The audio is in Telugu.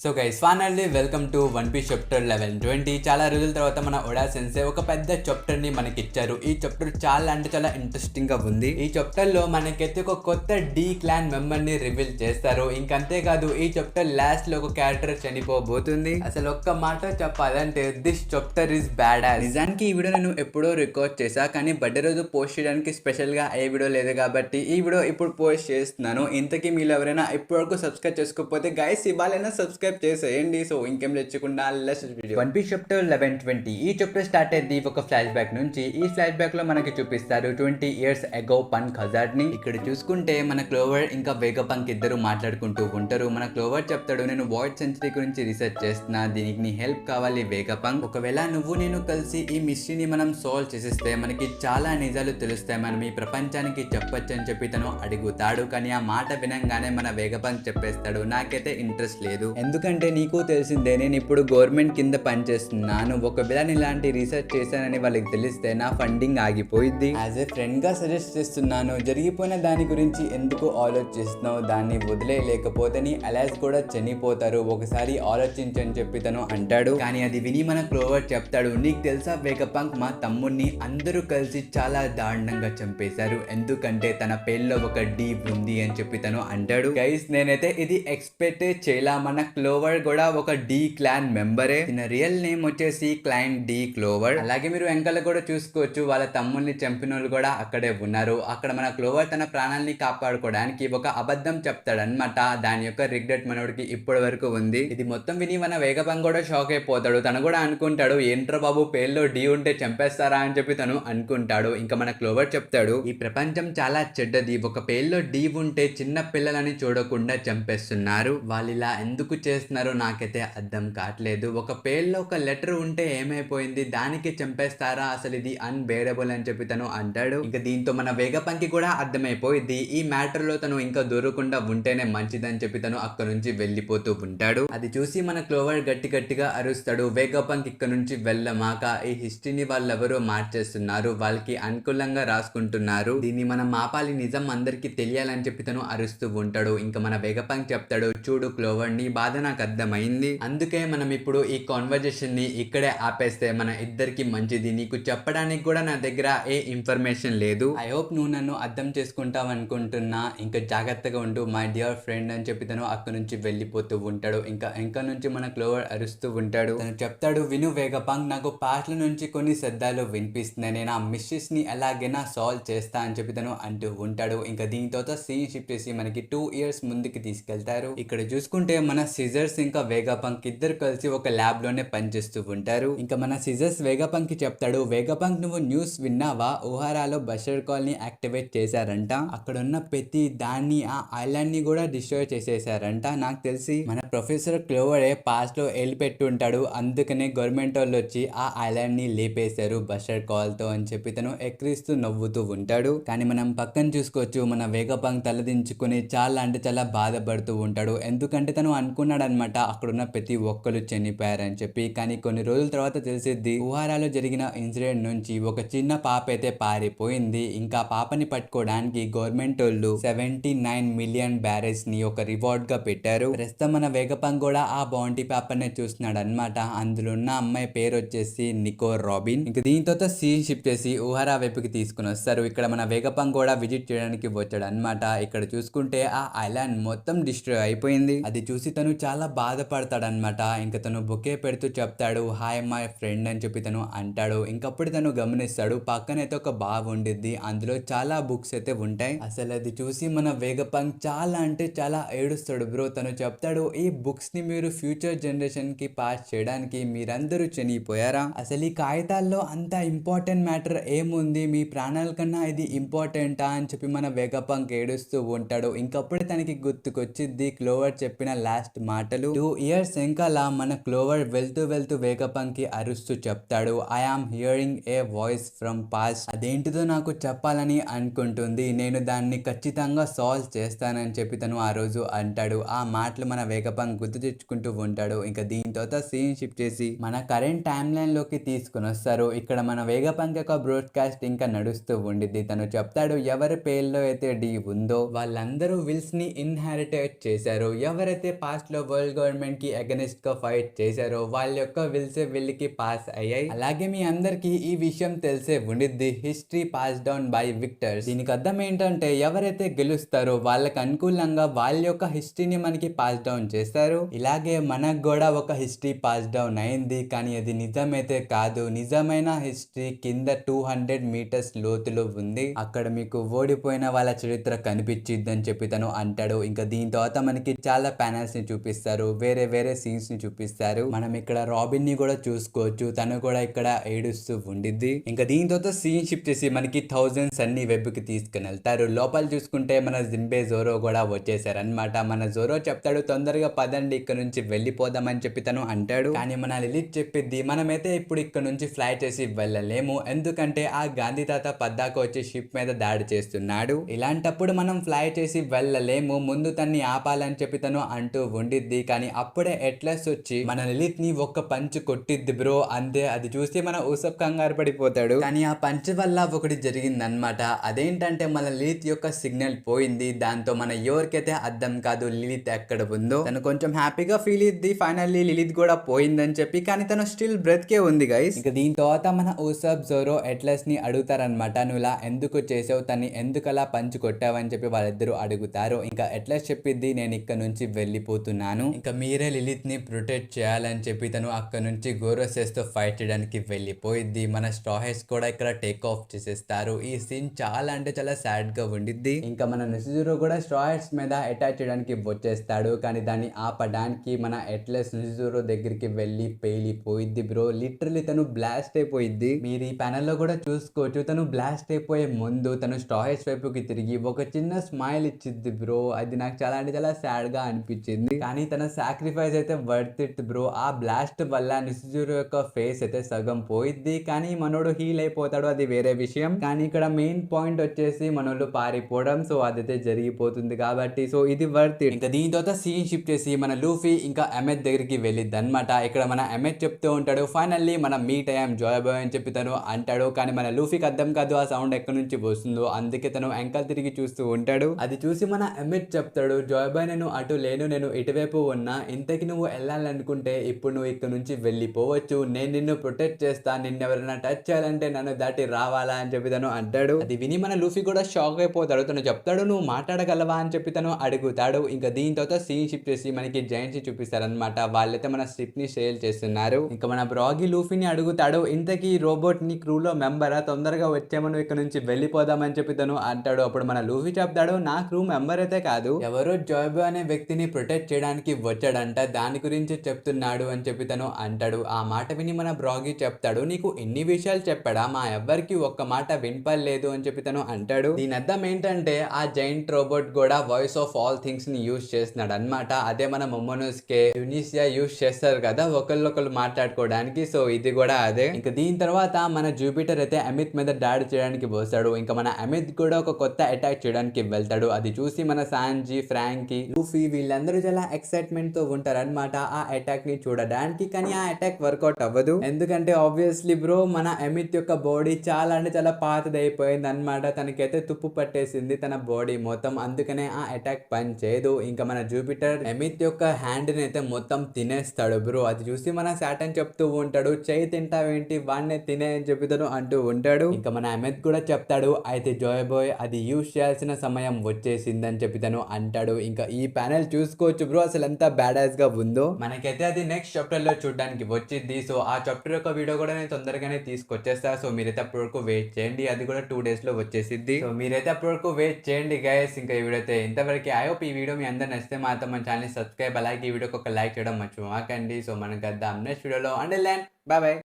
So guys finally welcome to One Piece chapter 11-20. చాలా రోజుల తర్వాత మన ఒడా సెన్సే ఒక పెద్ద చాప్టర్ ని మనకి ఇచ్చారు. ఈ చాప్టర్ చాలా ఇంట్రెస్టింగ్ గా ఉంది. ఈ చాప్టర్ లో మనకైతే ఒక కొత్త డి క్లాన్ మెంబర్ ని రివీల్ చేస్తారు. ఇంకంతేకాదు ఈ చాప్టర్ లాస్ట్ లో ఒక క్యారెక్టర్ చనిపోబోతుంది. అసలు ఒక్క మాట చెప్పాలంటే దిస్ చాప్టర్ ఇస్ బ్యాడ్. నిజానికి ఈ వీడియో నేను ఎప్పుడో రికార్డ్ చేశా, కానీ బర్త్డే రోజు పోస్ట్ చేయడానికి స్పెషల్ గా ఏ వీడియో లేదు కాబట్టి ఈ వీడియో ఇప్పుడు పోస్ట్ చేస్తున్నాను. ఇంతకీ మీరు ఎవరైనా ఇప్పటివరకు సబ్స్క్రైబ్ చేసుకోకపోతే గైస్ ఇవాళైనా సబ్స్క్రైబ్ చేసేయండి. సో ఇంకేం తెచ్చుకుండా let's video. One Piece chapter 11-20. ఈ చాప్టర్ స్టార్ట్ అయ్యింది ఒక ఫ్లాష్ బ్యాక్ నుంచి. ఈ ఫ్లాష్ బ్యాక్ లో మనకి చూపిస్తారు 20 years ago పంక్ హజార్డ్ ని. ఇక్కడ చూసుకుంటే మన క్లోవర్ ఇంకా వేగపంక్ ఇద్దరు మాట్లాడుకుంటూ ఉంటారు. మన క్లోవర్ చెప్తాడు, నేను వాయిడ్ సెంచరీ గురించి రీసెర్చ్ చేస్తున్నా, దీనికి నీ హెల్ప్ కావాలి వేగపంక్. ఒకవేళ నువ్వు నేను కలిసి ఈ మిస్టరీని మనం సాల్వ్ చేసేస్తే మనకి చాలా నిజాలు తెలుస్తాయి, మనం ఈ ప్రపంచానికి చెప్పొచ్చు అని చెప్పి తను అడుగుతాడు. కానీ ఆ మాట వినంగానే మన వేగపంక్ చెప్పేస్తాడు, నాకైతే ఇంట్రెస్ట్ లేదు, ఎందుకంటే నీకు తెలిసిందే నేను ఇప్పుడు గవర్నమెంట్ కింద పనిచేస్తున్నాను. ఒకవేళ ఇలాంటి రీసెర్చ్ చేశానని వాళ్ళకి తెలిస్తే నా ఫండింగ్ ఆగిపోయింది. యాజ్ ఏ ఫ్రెండ్ గా సజెస్ట్ చేస్తున్నాను, జరిగిపోయిన దాని గురించి ఎందుకు ఆలోచిస్తున్నావు, దాన్ని వదిలే, లేకపోతే నీ అలైస్ కూడా చనిపోతారు, ఒకసారి ఆలోచించని చెప్పి తను అంటాడు. కానీ అది విని మన క్లోవర్ చెప్తాడు, నీకు తెలుసా వేగపంక్, మా తమ్ముడిని అందరూ కలిసి చాలా దారుణంగా చంపేశారు, ఎందుకంటే తన పేరులో ఒక డి ఉంది అని చెప్పి తను అంటాడు. గైస్ నేనైతే ఇది ఎక్స్పెక్ట్ చేయలా, మన క్లోవర్ కూడా ఒక డి క్లాన్ మెంబరే. తన రియల్ నేమ్ వచ్చేసి క్లైన్ డి క్లోవర్. అలాగే మీరు వెంకల కూడా చూసుకోవచ్చు, వాళ్ళ తమ్ముల్ని చంపిన వాళ్ళు కూడా అక్కడే ఉన్నారు. అక్కడ మన క్లోవర్ తన ప్రాణాలని కాపాడుకోవడానికి ఒక అబద్ధం చెప్తాడనమాట. దాని యొక్క రిగ్రెట్ మనోడికి ఇప్పటి వరకు ఉంది. ఇది మొత్తం విని మన వేగపంక్ కూడా షాక్ అయిపోతాడు. తను కూడా అనుకుంటాడు, ఏంట్రా బాబు పేర్లో డి ఉంటే చంపేస్తారా అని చెప్పి తను అనుకుంటాడు. ఇంకా మన క్లోవర్ చెప్తాడు, ఈ ప్రపంచం చాలా చెడ్డది, ఒక పేర్లో డి ఉంటే చిన్న పిల్లలని చూడకుండా చంపేస్తున్నారు, వాళ్ళు ఇలా ఎందుకు చేస్తున్నారో నాకైతే అర్థం కావట్లేదు, ఒక పేర్లో ఒక లెటర్ ఉంటే ఏమైపోయింది, దానికి చంపేస్తారా, అసలు ఇది అన్బేరబుల్ అని చెప్పి తను అంటాడు. ఇంకా దీంతో మన వేగపంకి కూడా అర్థమైపోయింది, ఈ మ్యాటర్ లో తను ఇంకా దూరకుండా ఉంటేనే మంచిదని చెప్పి తను అక్కడ నుంచి వెళ్ళిపోతూ ఉంటాడు. అది చూసి మన క్లోవర్ గట్టిగా అరుస్తాడు, వేగపంక్ ఇక్కడ నుంచి వెళ్ళమాక, ఈ హిస్టరీని వాళ్ళెవరో మార్చేస్తున్నారు, వాళ్ళకి అనుకూలంగా రాసుకుంటున్నారు, దీన్ని మనం ఆపాలి, నిజం అందరికి తెలియాలని చెప్పి తను అరుస్తూ ఉంటాడు. ఇంకా మన వేగపంక్ చెప్తాడు, చూడు క్లోవర్, నీ బాధ నాకు అర్థమైంది, అందుకే మనం ఇప్పుడు ఈ కాన్వర్జేషన్ ని ఇక్కడే ఆపేస్తే మన ఇద్దరికి మంచిది, నీకు చెప్పడానికి కూడా నా దగ్గర ఏ ఇన్ఫర్మేషన్ లేదు, ఐ హోప్ నువ్వు నన్ను అర్థం చేసుకుంటావు అనుకుంటున్నా, ఇంకా జాగ్రత్తగా ఉండు మై డియర్ ఫ్రెండ్ అని చెప్పి తను అక్కడ నుంచి వెళ్ళిపోతూ ఉంటాడు. ఇంకా నుంచి మన క్లోవర్ అరుస్తూ ఉంటాడు. తను చెప్తాడు, విను వేగపంక్, నాకు పాటల నుంచి కొన్ని శబ్దాలు వినిపిస్తున్నాయి, నేను ఆ మిస్టరీస్ ని ఎలాగైనా సాల్వ్ చేస్తా అని చెప్పి తను అంటూ ఉంటాడు. ఇంకా దీని తర్వాత సీన్ షిఫ్ట్ చేసి మనకి 2 years ముందుకి తీసుకెళ్తారు. ఇక్కడ చూసుకుంటే మన సిజర్స్ ఇంకా వేగపంక్ ఇద్దరు కలిసి ఒక ల్యాబ్ లోనే పనిచేస్తూ ఉంటారు. ఇంకా మన సిజర్స్ వేగపంక్ కి చెప్తాడు, వేగపంక్ నువ్వు న్యూస్ విన్నావా, ఓహారాలో బషర్ కాలనీ యాక్టివేట్ చేశారంట, అక్కడ ఉన్న ప్రతి దాన్ని ఆ ఐలాండ్ ని కూడా డిస్ట్రాయ్ చేసేసారంట, నాకు తెలిసి మన ప్రొఫెసర్ క్లోవరే పాస్ట్ లో పెట్టి ఉంటాడు, అందుకనే గవర్నమెంట్ వాళ్ళు వచ్చి ఆ ఐలాండ్ ని లేపేశారు బషర్ కాల్ తో అని చెప్పి తను ఎక్కిరిస్తూ నవ్వుతూ ఉంటాడు. కానీ మనం పక్కన చూసుకోవచ్చు, మన వేగపంక్ తలదించుకుని చాలా బాధపడుతూ ఉంటాడు, ఎందుకంటే తను అనుకున్నాడు అనమాట అక్కడున్న ప్రతి ఒక్కరు చనిపోయారని చెప్పి. కానీ కొన్ని రోజుల తర్వాత తెలిసిద్ది, ఉహారాలో జరిగిన ఇన్సిడెంట్ నుంచి ఒక చిన్న పాప అయితే పారిపోయింది, ఇంకా పాపని పట్టుకోవడానికి గవర్నమెంట్ వాళ్ళు 79 million barrels ని ఒక రివార్డ్ గా పెట్టారు. ప్రస్తుతం మన వేగపంక్ కూడా ఆ బౌంటీ పేపర్ నే చూస్తున్నాడు అనమాట. అందులో ఉన్న అమ్మాయి పేరు వచ్చేసి నికో రాబిన్. ఇంకా దీంతో సీన్ షిఫ్ట్ చేసి ఉహారా వైపుకి తీసుకుని వస్తారు. ఇక్కడ మన వేగపంక్ కూడా విజిట్ చేయడానికి వచ్చాడు అనమాట. ఇక్కడ చూసుకుంటే ఆ ఐలాండ్ మొత్తం డిస్ట్రాయ్ అయిపోయింది. అది చూసి తను చాలా బాధపడతాడనమాట. ఇంకా తను బొకే పెడుతూ చెప్తాడు, హాయ్ మై ఫ్రెండ్ అని చెప్పి తను అంటాడు. ఇంకప్పుడు తను గమనిస్తాడు, పక్కనైతే ఒక బావ్ ఉండిద్ది, అందులో చాలా బుక్స్ అయితే ఉంటాయి. అసలు అది చూసి మన వేగపంక్ చాలా ఏడుస్తాడు బ్రో. తను చెప్తాడు, ఈ బుక్స్ ని మీరు ఫ్యూచర్ జనరేషన్ కి పాస్ చేయడానికి మీరందరూ చనిపోయారా, అసలు ఈ కాగితాల్లో అంత ఇంపార్టెంట్ మ్యాటర్ ఏముంది, మీ ప్రాణాల కన్నా ఇది ఇంపార్టెంటా అని చెప్పి మన వేగపంక్ ఏడుస్తూ ఉంటాడు. ఇంకప్పుడు తనకి గుర్తుకొచ్చిద్ది క్లోవర్ చెప్పిన లాస్ట్ మాటలు. 2 years వెనకాల మన క్లోవర్ వెళ్తూ వేగపంక్ కి అరుస్తూ చెప్తాడు, I am hearing a voice from past, అదేంటిదో నాకు చెప్పాలని అనుకుంటుంది, నేను దాన్ని ఖచ్చితంగా సాల్వ్ చేస్తానని చెప్పి తను ఆ రోజు అంటాడు. ఆ మాటలు మన వేగపంక్ గుర్తు తెచ్చుకుంటూ ఉంటాడు. ఇంకా దీంతో సీన్ షిఫ్ట్ చేసి మన కరెంట్ టైమ్ లైన్ లోకి తీసుకుని వస్తారు. ఇక్కడ మన వేగపంక్ యొక్క బ్రాడ్కాస్ట్ ఇంకా నడుస్తూ ఉండిద్ది. తను చెప్తాడు, ఎవరి పేర్లో అయితే డి ఉందో వాళ్ళందరూ విల్స్ ని ఇన్హెరిటేట్ చేశారు, ఎవరైతే పాస్ట్ లో వరల్డ్ గవర్నమెంట్ కి అగెనిస్ట్ గా ఫైట్ చేశారో వాళ్ళ యొక్క విల్సే వీళ్ళకి పాస్ అయ్యాయి. అలాగే మీ అందరికి ఈ విషయం తెలిసే ఉండిద్ది, హిస్టరీ పాస్ డౌన్ బై విక్టర్స్. దీనికి అర్థం ఏంటంటే ఎవరైతే గెలుస్తారో వాళ్ళకి అనుకూలంగా వాళ్ళ యొక్క హిస్టరీని మనకి పాస్ డౌన్ చేస్తారు. ఇలాగే మనకు కూడా ఒక హిస్టరీ పాస్ డౌన్ అయింది, కానీ అది నిజమైతే కాదు. నిజమైన హిస్టరీ కింద 200 మీటర్స్ లోతులో ఉంది. అక్కడ మీకు ఓడిపోయిన వాళ్ళ చరిత్ర కనిపించిద్ది అని చెప్పి తను అంటాడు. ఇంకా దీని తర్వాత మనకి చాలా ప్యానల్స్ ని చూపిస్తారు, వేరే వేరే సీన్స్ ని చూపిస్తారు. మనం ఇక్కడ రాబిన్ ని కూడా చూసుకోవచ్చు, తను కూడా ఇక్కడ ఏడుస్తూ ఉండిద్ది. ఇంకా దీని తర్వాత సీన్ షిఫ్ట్ చేసి మనకి థౌజండ్స్ అన్ని వెబ్ కి తీసుకుని వెళ్తారు. లోపల చూసుకుంటే మన జింబే జోరో కూడా వచ్చేసారనమాట. మన జోరో చెప్తాడు తొందరగా పదండి ఇక్కడ నుంచి వెళ్ళిపోదామని చెప్పి తను అంటాడు. కానీ మన లిలిత్ చెప్పిద్ది మనమైతే ఇప్పుడు ఇక్కడ నుంచి ఫ్లై చేసి వెళ్ళలేము, ఎందుకంటే ఆ గాంధీ తాత పద్దాక వచ్చి షిప్ మీద దాడి చేస్తున్నాడు. ఇలాంటప్పుడు మనం ఫ్లై చేసి వెళ్ళలేము, ముందు తన్ని ఆపాలని చెప్పి తను అంటూ ఉండిద్ది. కానీ అప్పుడే ఎట్లస్ వచ్చి మన లిలిత్ ని ఒక్క పంచ్ కొట్టిద్ది బ్రో, అంతే. అది చూసి మన ఊసప్ కంగారు పడిపోతాడు. కానీ ఆ పంచ్ వల్ల ఒకటి జరిగిందనమాట. అదేంటంటే మన లిలిత్ యొక్క సిగ్నల్ పోయింది. దాంతో మన ఎవరికైతే అర్థం కాదు లిలిత్ ఎక్కడ ఉందో. తను కొంచెం హ్యాపీగా ఫీల్ ఇద్ది, ఫైనల్లీ లిలిత్ కూడా పోయిందని చెప్పి. కానీ తను స్టిల్ బ్రెత్కే ఉంది గైస్. ఇక దీని తర్వాత మన ఊసప్ జోరో ఎట్లస్ ని అడుగుతారనమాట, నువ్వు ఇలా ఎందుకు చేసావు, తన్ని ఎందుకు అలా పంచు కొట్టావని చెప్పి వాళ్ళిద్దరూ అడుగుతారు. ఇంకా ఎట్లస్ చెప్పిద్ది నేను ఇక్కడ నుంచి వెళ్ళిపోతున్నాను, ఇంకా మీరే లిలిత్ ని ప్రొటెక్ట్ చేయాలని చెప్పి తను అక్కడ నుంచి గోరోసెస్ తో ఫైట్ చేయడానికి వెళ్ళిపోయిద్ది. మన స్ట్రాహెస్ కూడా ఇక్కడ టేక్ ఆఫ్ చేసేస్తారు. ఈ సీన్ చాలా అంటే చాలా సాడ్ గా ఉండిద్ది. ఇంకా మన నిజుజురో కూడా స్ట్రాహెస్ మీద అటాక్ చేయడానికి వచ్చేస్తాడు, కానీ దాన్ని ఆపడానికి మన ఎట్లస్ నిజుజురో దగ్గరికి వెళ్ళి పేలిపోయిద్ది బ్రో. లిటరలీ తను బ్లాస్ట్ అయిపోయిద్ది. మీరు ఈ ప్యానల్ లో కూడా చూసుకోవచ్చు, తను బ్లాస్ట్ అయిపోయే ముందు తను స్ట్రాహెస్ వైపుకి తిరిగి ఒక చిన్న స్మైల్ ఇచ్చిద్ది బ్రో. అది నాకు చాలా అంటే చాలా సాడ్ గా అనిపించింది. కానీ తన సాక్రిఫైస్ అయితే వర్త్ ఇట్ బ్రో. ఆ బ్లాస్ట్ వల్ల నిజుజురో యొక్క ఫేస్ అయితే సగం పోయిద్ది, కానీ మనోడు హీల్ అయిపోతాడు, అది వేరే విషయం. కానీ ఇక్కడ మెయిన్ పాయింట్ వచ్చేసి మనోళ్ళు పారిపోవడం. సో అదైతే జరిగిపోతుంది కాబట్టి సో ఇది వర్త్ ఇట్. ఇంకా దీని తర్వాత సీన్ షిఫ్ట్ చేసి మన లూఫీ ఇంకా అమెత్ దగ్గరికి వెళ్ళిద్ది అనమాట. ఇక్కడ మన అమెత్ చెప్తూ ఉంటాడు ఫైనల్లీ మనం మీట్ అయ్యాం జాయ్ బాయ్ అని చెప్పి తను అంటాడు. కానీ మన లూఫీకి అర్థం కాదు ఆ సౌండ్ ఎక్కడి నుంచి వస్తుందో, అందుకే తను ఎంకల్ తిరిగి చూస్తూ ఉంటాడు. అది చూసి మన అమెత్ చెప్తాడు జాయ్ బాయ్ నేను అటు లేను, నేను ఇటువైపు ఉన్నా, ఇంతకి నువ్వు వెళ్ళాలనుకుంటే ఇప్పుడు నువ్వు ఇక్కడ నుంచి వెళ్ళిపోవచ్చు, నేను నిన్ను ప్రొటెక్ట్ చేస్తా, నిన్ను ఎవరైనా టచ్ చేయాలంటే నన్ను దాటి రావాలా అని చెప్పి తను అంటాడు. అది విని మన లూఫీ కూడా షాక్ అయిపోతాడు. తను చెప్తాడు నువ్వు మాట్లాడగలవా అని చెప్పి తను అడుగుతాడు. ఇంకా దీని తర్వాత సీన్ షిఫ్ట్ చేసి మనకి జైంట్స్ చూపిస్తారనమాట. వాళ్ళైతే మన షిప్ ని సేల్ చేస్తున్నారు. ఇంకా మన బ్రాగి లూఫీని అడుగుతాడు ఇంతకీ రోబోట్ నీ క్రూలో మెంబరా, తొందరగా వచ్చేమను ఇక్కడ నుంచి వెళ్ళిపోదామని చెప్పి తను అంటాడు. అప్పుడు మన లూఫీ చెప్తాడు నా క్రూ మెంబర్ అయితే కాదు, ఎవరో జాయ్ బాయ్ అనే వ్యక్తిని ప్రొటెక్ట్ చేయడానికి వచ్చాడంట, దాని గురించి చెప్తున్నాడు అని చెప్పి తను అంటాడు. ఆ మాట విని మన బ్రాగి చెప్తాడు నీకు ఎన్ని విషయాలు చెప్పాడా, మా ఎవ్వరికి ఒక్క మాట వినపడలేదు అని చెప్పి తను అంటాడు. దీని అర్థం ఏంటంటే ఆ జైంట్ రోబోట్ కూడా వాయిస్ ఆఫ్ ఆల్ థింగ్స్ ని యూజ్ చేస్తున్నాడు అనమాట. అదే మన మొమోనోస్కే యునిసియా యూజ్ చేస్తారు కదా ఒకళ్ళొకళ్ళు మాట్లాడుకోవడానికి, సో ఇది కూడా అదే. ఇంకా దీని తర్వాత మన జూపిటర్ అయితే అమిత్ మీద దాడి చేయడానికి వస్తాడు. ఇంకా మన అమిత్ కూడా ఒక కొత్త అటాక్ చేయడానికి వెళ్తాడు. అది చూసి మన సాంజీ, ఫ్రాంకీ, లూఫీ వీళ్ళందరూ చాలా ఎక్సైట్మెంట్ తో ఉంటారు అనమాట ఆ అటాక్ ని చూడడానికి. కానీ ఆ అటాక్ వర్కౌట్ అవ్వదు, ఎందుకంటే ఆబ్వియస్లీ బ్రో మన అమిత్ యొక్క బాడీ చాలా అంటే చాలా పాతది అయిపోయింది అనమాట. తనకైతే తుప్పు పట్టేసింది తన బాడీ మొత్తం, అందుకనే ఆ అటాక్ పని చేయదు. ఇంకా మన జూపిటర్ అమిత్ యొక్క హ్యాండ్ ని అయితే మొత్తం తినేస్తాడు బ్రో. అది చూసి మన సాటన్ చెప్తూ ఉంటాడు చేయి తింటావేంటి, వాడినే తినే అని చెప్పి తను అంటూ ఉంటాడు. ఇంకా మన అమిత్ కూడా చెప్తాడు అయితే జాయ్ బాయ్ అది యూజ్ చేయాల్సిన సమయం వచ్చేసింది అని చెప్పి తను అంటాడు. ఇంకా ఈ ప్యానెల్ చూసుకోవచ్చు బ్రో అసలు ఎంత బ్యాడాస్ గా ఉందో. మనకైతే అది నెక్స్ట్ చాప్టర్ లో చూడడానికి వచ్చింది. సో ఆ చాప్టర్ యొక్క వీడియో కూడా నేను తొందరగానే తీసుకొచ్చేస్తా. సో మీరైతే అప్పటి వరకు వెయిట్ చేయండి, అది కూడా 2 days లో వచ్చేసిద్ది. సో మీరైతే అప్పటి వరకు వెయిట్ చేయండి గైస్. ఇంకా ఈ వీడియో అయితే ఇంతవరకు. ఐ హోప్ ఈ వీడియో మీ అందరు నచ్చితే మాత్రం మన ఛానల్ సబ్స్క్రైబ్, అలాగే ఈ వీడియోకి ఒక లైక్ చేయడం మర్చిపోకండి. సో మనకు అద్దాం నెక్స్ట్ వీడియోలో. And by by.